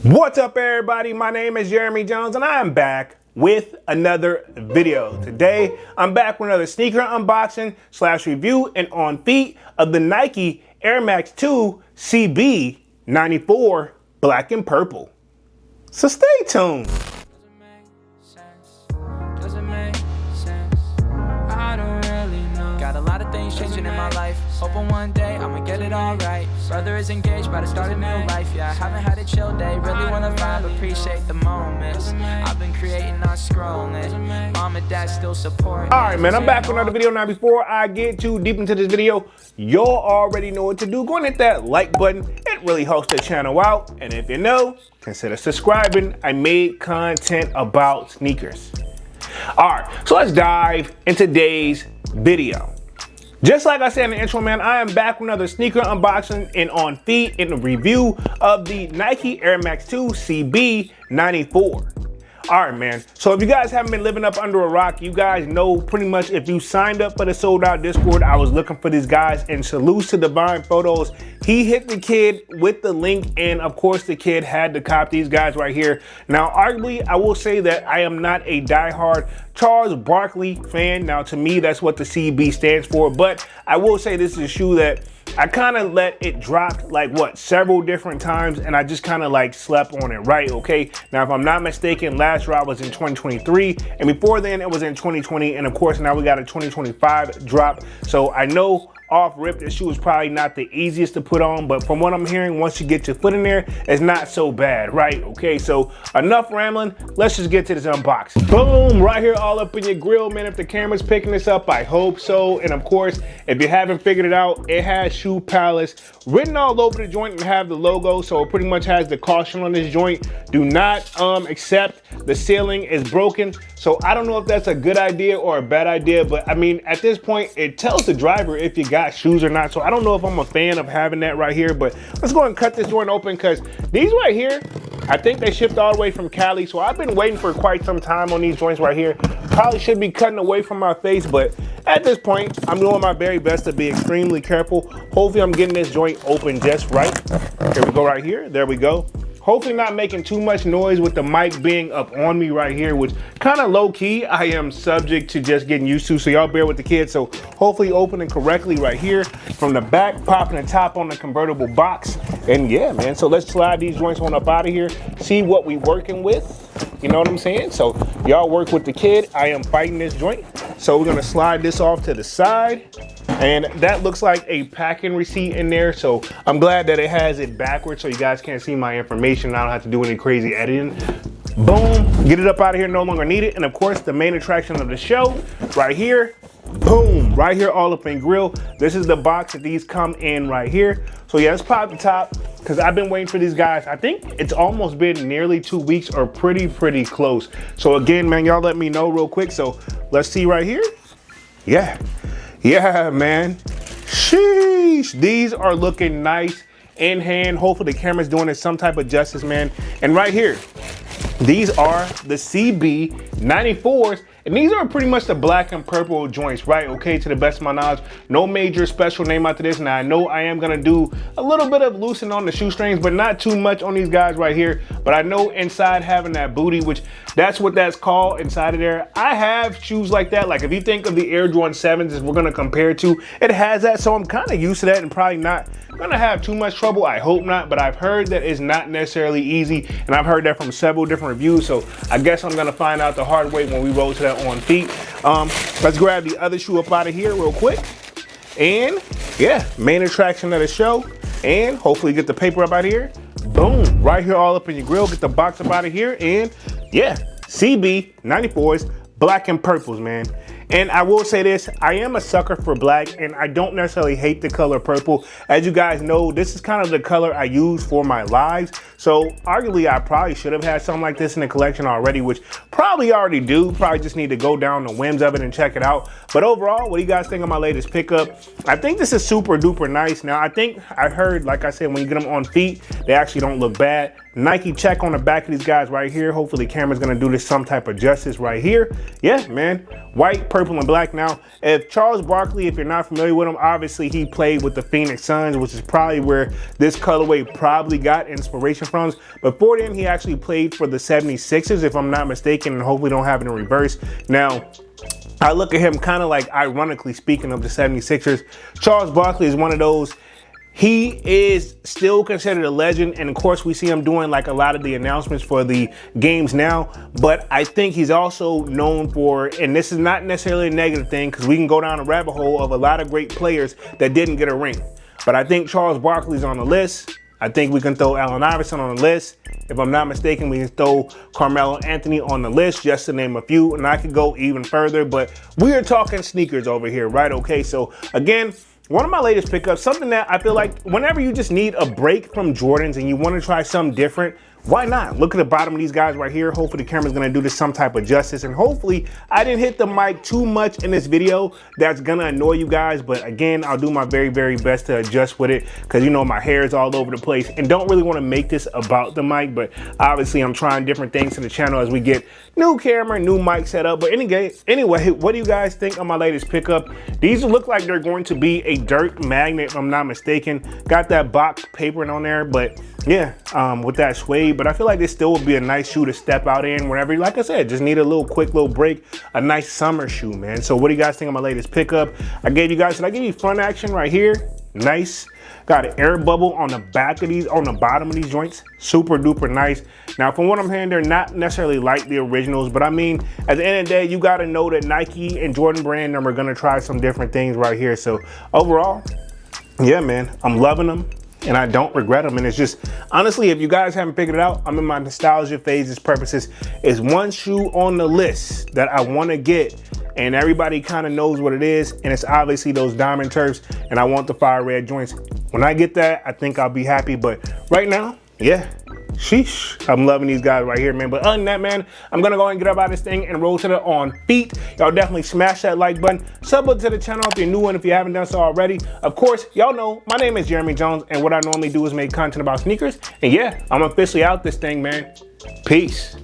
What's up, everybody? My name is Jeremy Jones and I am back with another video. Today I'm back with another sneaker unboxing / review and on feet of the Nike Air Max 2 CB 94 black and purple. So stay tuned. Got a lot of things changing in my life. Hoping one day I'ma get it all right. Brother is engaged, about to start a new life. Yeah, I haven't had a chill day. Really wanna vibe, appreciate the moments. I've been creating, not scrolling. Mom and dad still support. All right, man, I'm back with another video. Now, before I get too deep into this video, y'all already know what to do. Go and hit that like button. It really helps the channel out. And if you know, consider subscribing. I made content about sneakers. All right, so let's dive into today's video. Just like I said in the intro, man, I am back with another sneaker unboxing and on feet in a review of the Nike Air Max 2 CB 94. All right, man. So if you guys haven't been living up under a rock, you guys know pretty much if you signed up for the Sold Out Discord, I was looking for these guys, and salutes to Divine Photos. He hit the kid with the link, and of course the kid had to cop these guys right here. Now, arguably, I will say that I am not a diehard Charles Barkley fan. Now, to me, that's what the CB stands for, but I will say this is a shoe that I kind of let it drop like several different times, and I just kind of like slept on it, right? Okay, now if I'm not mistaken, last drop was in 2023, and before then it was in 2020, and of course now we got a 2025 drop. So I know off rip, this shoe is probably not the easiest to put on, but from what I'm hearing, once you get your foot in there, it's not so bad, right? Okay, so enough rambling, let's just get to this unboxing. Boom, right here all up in your grill, man. If the camera's picking this up, I hope so. And of course, if you haven't figured it out, it has Shoe Palace written all over the joint and have the logo, so it pretty much has the caution on this joint. Do not accept the ceiling is broken. So I don't know if that's a good idea or a bad idea, but I mean, at this point, it tells the driver if you got shoes or not. So I don't know if I'm a fan of having that right here, but let's go ahead and cut this joint open, because these right here, I think they shipped all the way from Cali. So I've been waiting for quite some time on these joints right here. Probably should be cutting away from my face, but at this point, I'm doing my very best to be extremely careful. Hopefully I'm getting this joint open just right. Here we go right here, there we go. Hopefully not making too much noise with the mic being up on me right here, which kind of low key I am subject to just getting used to, so y'all bear with the kids. So hopefully opening correctly right here from the back, popping the top on the convertible box. And yeah, man, so let's slide these joints on up out of here, see what we working with. You know what I'm saying? So y'all work with the kid. I am fighting this joint. So we're gonna slide this off to the side. And that looks like a packing receipt in there. So I'm glad that it has it backwards so you guys can't see my information. I don't have to do any crazy editing. Boom, get it up out of here, no longer need it. And of course, the main attraction of the show right here. Boom, right here all up in grill. This is the box that these come in right here. So yeah, let's pop the top, because I've been waiting for these guys. I think it's almost been nearly 2 weeks or pretty close. So again, man, y'all let me know real quick. So let's see right here. Yeah, man. Sheesh. These are looking nice in hand. Hopefully the camera's doing it some type of justice, man. And right here, these are the CB 94s. And these are pretty much the black and purple joints, right? Okay, to the best of my knowledge. No major special name after this. Now, I know I am gonna do a little bit of loosening on the shoestrings, but not too much on these guys right here. But I know inside having that booty, which that's what that's called inside of there. I have shoes like that. Like if you think of the Air Jordan 7s, as we're gonna compare to, it has that. So I'm kind of used to that and probably not gonna have too much trouble. I hope not, but I've heard that it's not necessarily easy. And I've heard that from several different reviews. So I guess I'm gonna find out the hard way when we roll to that on feet. Let's grab the other shoe up out of here real quick. And yeah, main attraction of the show. And hopefully get the paper up out of here. Boom, right here all up in your grill. Get the box up out of here. And yeah, CB 94s, black and purples, man. And I will say this, I am a sucker for black, and I don't necessarily hate the color purple. As you guys know, this is kind of the color I use for my lives. So arguably, I probably should have had something like this in the collection already, which probably already do. Probably just need to go down the whims of it and check it out. But overall, what do you guys think of my latest pickup? I think this is super duper nice. Now, I think I heard, like I said, when you get them on feet, they actually don't look bad. Nike check on the back of these guys right here. Hopefully the camera's gonna do this some type of justice right here. Yeah, man, white, purple, and black. Now, if Charles Barkley, if you're not familiar with him, obviously he played with the Phoenix Suns, which is probably where this colorway probably got inspiration from. Before then, he actually played for the 76ers, if I'm not mistaken, and hopefully don't have it in reverse. Now, I look at him kind of like, ironically speaking of the 76ers, Charles Barkley is one of those. He is still considered a legend, and of course we see him doing like a lot of the announcements for the games now, but I think he's also known for, and this is not necessarily a negative thing because we can go down a rabbit hole of a lot of great players that didn't get a ring, but I think Charles Barkley's on the list. I think we can throw Allen Iverson on the list. If I'm not mistaken, we can throw Carmelo Anthony on the list, just to name a few, and I could go even further, but we are talking sneakers over here, right? Okay, so again, one of my latest pickups, something that I feel like whenever you just need a break from Jordans and you want to try something different, why not? Look at the bottom of these guys right here. Hopefully the camera's gonna do this some type of justice, and hopefully I didn't hit the mic too much in this video that's gonna annoy you guys, but again, I'll do my very, very best to adjust with it because you know my hair is all over the place and don't really want to make this about the mic, but obviously I'm trying different things to the channel as we get new camera, new mic set up. But anyway, what do you guys think of my latest pickup? These look like they're going to be a dirt magnet if I'm not mistaken. Got that box papering on there, but yeah, with that suede, but I feel like this still would be a nice shoe to step out in whenever, like I said, just need a little quick little break, a nice summer shoe, man. So what do you guys think of my latest pickup? I gave you front action right here, nice. Got an air bubble on the back of these, on the bottom of these joints, super duper nice. Now from what I'm hearing, they're not necessarily like the originals, but I mean, at the end of the day, you gotta know that Nike and Jordan Brand are gonna try some different things right here. So overall, yeah, man, I'm loving them. And I don't regret them. And it's just, honestly, if you guys haven't figured it out, I'm in my nostalgia phases purposes. Is one shoe on the list that I want to get, and everybody kind of knows what it is, and it's obviously those Diamond Turfs, and I want the fire red joints. When I get that, I think I'll be happy, but right now, yeah, sheesh, I'm loving these guys right here, man. But other than that, man, I'm gonna go ahead and get up out of this thing and roll to the on feet. Y'all definitely smash that like button, sub to the channel if you're new and if you haven't done so already. Of course, y'all know my name is Jeremy Jones, and what I normally do is make content about sneakers. And yeah, I'm officially out this thing, man. Peace.